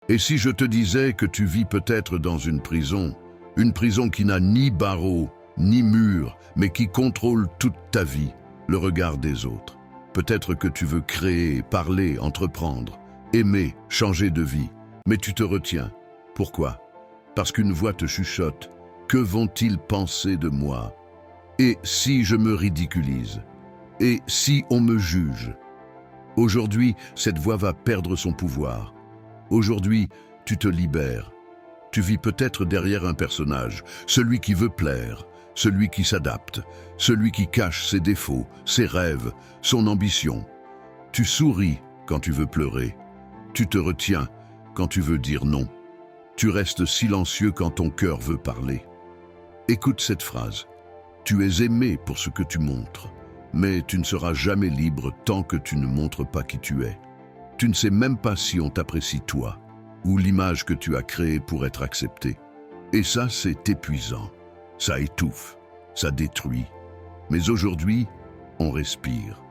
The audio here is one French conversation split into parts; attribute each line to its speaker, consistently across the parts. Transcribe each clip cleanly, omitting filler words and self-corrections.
Speaker 1: Et si je te disais que tu vis peut-être dans une prison qui n'a ni barreaux, ni murs, mais qui contrôle toute ta vie, le regard des autres. Peut-être que tu veux créer, parler, entreprendre, aimer, changer de vie, mais tu te retiens. Pourquoi? Parce qu'une voix te chuchote. Que vont-ils penser de moi? Et si je me ridiculise? Et si on me juge? Aujourd'hui, cette voix va perdre son pouvoir. Aujourd'hui, tu te libères. Tu vis peut-être derrière un personnage, celui qui veut plaire, celui qui s'adapte, celui qui cache ses défauts, ses rêves, son ambition. Tu souris quand tu veux pleurer. Tu te retiens quand tu veux dire non. Tu restes silencieux quand ton cœur veut parler. Écoute cette phrase. Tu es aimé pour ce que tu montres, mais tu ne seras jamais libre tant que tu ne montres pas qui tu es. Tu ne sais même pas si on t'apprécie toi, ou l'image que tu as créée pour être acceptée. Et ça, c'est épuisant. Ça étouffe, ça détruit. Mais aujourd'hui, on respire.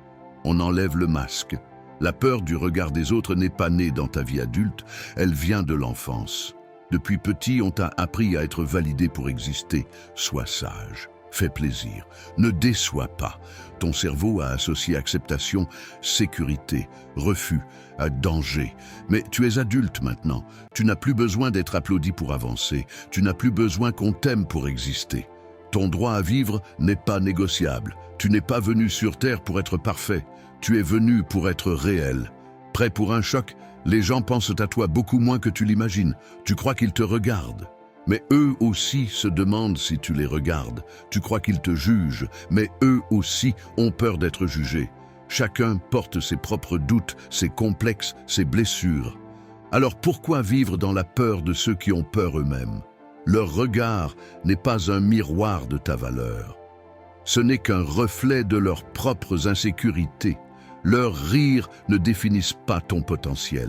Speaker 1: On enlève le masque. La peur du regard des autres n'est pas née dans ta vie adulte, elle vient de l'enfance. Depuis petit, on t'a appris à être validé pour exister. Sois sage, fais plaisir, ne déçois pas. Ton cerveau a associé acceptation, sécurité, refus, à danger. Mais tu es adulte maintenant. Tu n'as plus besoin d'être applaudi pour avancer. Tu n'as plus besoin qu'on t'aime pour exister. Ton droit à vivre n'est pas négociable. Tu n'es pas venu sur Terre pour être parfait. Tu es venu pour être réel. Prêt pour un choc? Les gens pensent à toi beaucoup moins que tu l'imagines. Tu crois qu'ils te regardent. Mais eux aussi se demandent si tu les regardes. Tu crois qu'ils te jugent, mais eux aussi ont peur d'être jugés. Chacun porte ses propres doutes, ses complexes, ses blessures. Alors pourquoi vivre dans la peur de ceux qui ont peur eux-mêmes? Leur regard n'est pas un miroir de ta valeur. Ce n'est qu'un reflet de leurs propres insécurités. Leurs rires ne définissent pas ton potentiel.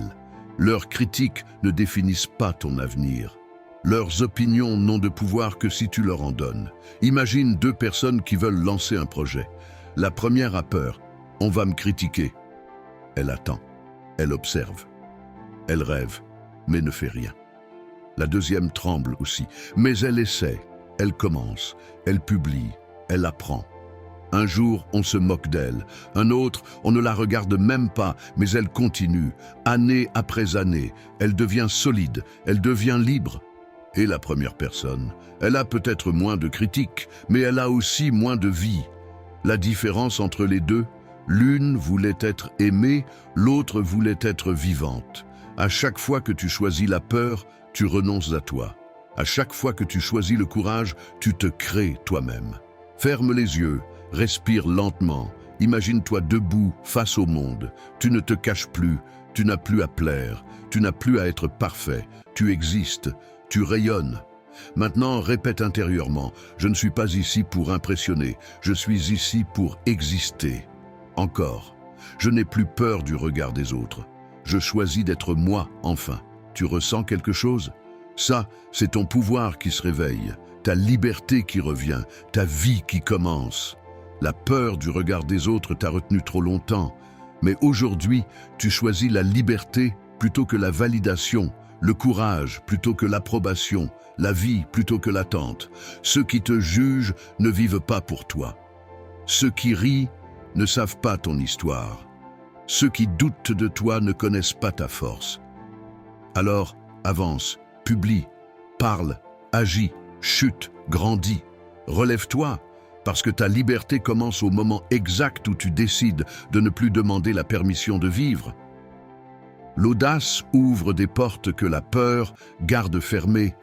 Speaker 1: Leurs critiques ne définissent pas ton avenir. Leurs opinions n'ont de pouvoir que si tu leur en donnes. Imagine deux personnes qui veulent lancer un projet. La première a peur. On va me critiquer. Elle attend. Elle observe. Elle rêve, mais ne fait rien. La deuxième tremble aussi, mais elle essaie. Elle commence. Elle publie. Elle apprend. Un jour, on se moque d'elle. Un autre, on ne la regarde même pas, mais elle continue. Année après année, elle devient solide. Elle devient libre. Et la première personne, elle a peut-être moins de critiques, mais elle a aussi moins de vie. La différence entre les deux, l'une voulait être aimée, l'autre voulait être vivante. À chaque fois que tu choisis la peur, tu renonces à toi. À chaque fois que tu choisis le courage, tu te crées toi-même. Ferme les yeux, respire lentement. Imagine-toi debout face au monde. Tu ne te caches plus, tu n'as plus à plaire, tu n'as plus à être parfait. Tu existes. Tu rayonnes. Maintenant, répète intérieurement, je ne suis pas ici pour impressionner, je suis ici pour exister. Encore, je n'ai plus peur du regard des autres. Je choisis d'être moi, enfin. Tu ressens quelque chose? Ça, c'est ton pouvoir qui se réveille, ta liberté qui revient, ta vie qui commence. La peur du regard des autres t'a retenu trop longtemps, mais aujourd'hui, tu choisis la liberté plutôt que la validation, le courage plutôt que l'approbation, la vie plutôt que l'attente. Ceux qui te jugent ne vivent pas pour toi. Ceux qui rient ne savent pas ton histoire. Ceux qui doutent de toi ne connaissent pas ta force. Alors, avance, publie, parle, agis, chute, grandis. Relève-toi, parce que ta liberté commence au moment exact où tu décides de ne plus demander la permission de vivre. L'audace ouvre des portes que la peur garde fermées,